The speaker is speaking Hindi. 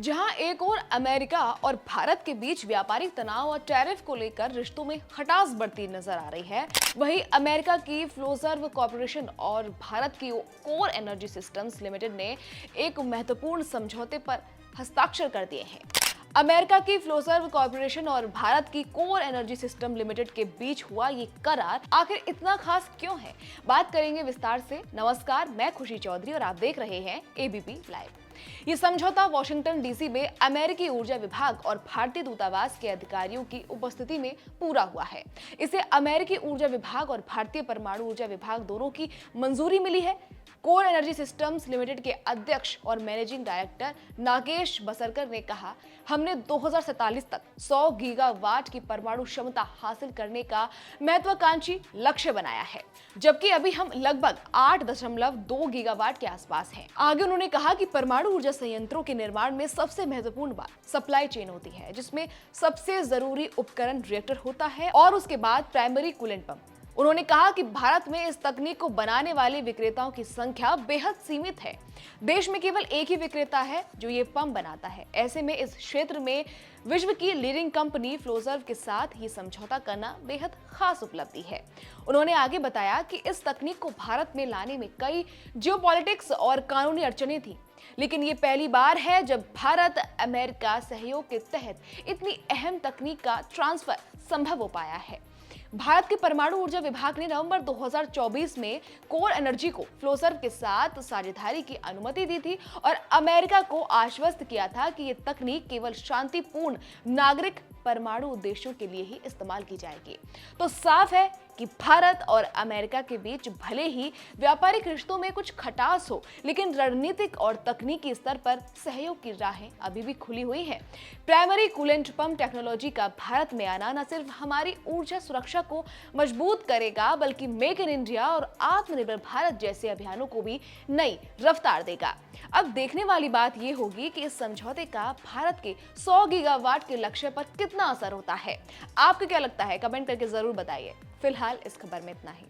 जहां एक और अमेरिका और भारत के बीच व्यापारिक तनाव और टैरिफ को लेकर रिश्तों में खटास बढ़ती नजर आ रही है, वहीं अमेरिका की फ्लोजर्व कॉर्पोरेशन और भारत की कोर एनर्जी सिस्टम्स लिमिटेड ने एक महत्वपूर्ण समझौते पर हस्ताक्षर कर दिए हैं। अमेरिका की फ्लोजर्व कॉर्पोरेशन और भारत की कोर एनर्जी सिस्टम लिमिटेड के बीच हुआ ये करार आखिर इतना खास क्यों है, बात करेंगे विस्तार से। नमस्कार, मैं खुशी चौधरी और आप देख रहे हैं एबीपी लाइव। ये समझौता वॉशिंगटन डीसी में अमेरिकी ऊर्जा विभाग और भारतीय दूतावास के अधिकारियों की उपस्थिति में पूरा हुआ है। इसे अमेरिकी ऊर्जा विभाग और भारतीय परमाणु ऊर्जा विभाग दोनों की मंजूरी मिली है। कोर एनर्जी सिस्टम्स लिमिटेड के अध्यक्ष और मैनेजिंग डायरेक्टर नागेश बसरकर ने कहा, हमने 2047 तक 100 गीगावाट की परमाणु क्षमता हासिल करने का महत्वाकांक्षी लक्ष्य बनाया है, जबकि अभी हम लगभग 8.2 गीगावाट के आसपास हैं। आगे उन्होंने कहा कि परमाणु ऊर्जा संयंत्रों के निर्माण में सबसे महत्वपूर्ण बात सप्लाई चेन होती है, जिसमें सबसे जरूरी उपकरण रिएक्टर होता है और उसके बाद प्राइमरी कूलेंट पंप। उन्होंने कहा कि भारत में इस तकनीक को बनाने वाले विक्रेताओं की संख्या बेहद सीमित है। देश में केवल एक ही विक्रेता है जो ये पंप बनाता है। ऐसे में इस क्षेत्र में विश्व की लीडिंग कंपनी फ्लोजर्व के साथ ये समझौता करना बेहद खास उपलब्धि है। उन्होंने आगे बताया कि इस तकनीक को भारत में लाने में कई जियोपॉलिटिक्स और कानूनी अड़चनें थी, लेकिन ये पहली बार है जब भारत अमेरिका सहयोग के तहत इतनी अहम तकनीक का ट्रांसफर संभव हो पाया है। भारत के परमाणु ऊर्जा विभाग ने नवंबर 2024 में कोर एनर्जी को फ्लोजर्व के साथ साझेदारी की अनुमति दी थी और अमेरिका को आश्वस्त किया था कि ये तकनीक केवल शांतिपूर्ण नागरिक परमाणु उद्देश्यों के लिए ही इस्तेमाल की जाएगी। तो साफ है कि भारत और अमेरिका के बीच भले ही व्यापारिक रिश्तों में कुछ खटास हो, लेकिन रणनीतिक और तकनीकी स्तर पर सहयोग की राहें अभी भी खुली हुई हैं। प्राइमरी कूलेंट पंप टेक्नोलॉजी का भारत में आना न सिर्फ हमारी ऊर्जा सुरक्षा को मजबूत करेगा, बल्कि मेक इन इंडिया और आत्मनिर्भर भारत जैसे अभियानों को भी नई रफ्तार देगा। अब देखने वाली बात यह होगी कि इस समझौते का भारत के 100 गीगावाट के लक्ष्य पर कितना असर होता है। आपको क्या लगता है, कमेंट करके जरूर बताइए। फिलहाल इस खबर में इतना ही।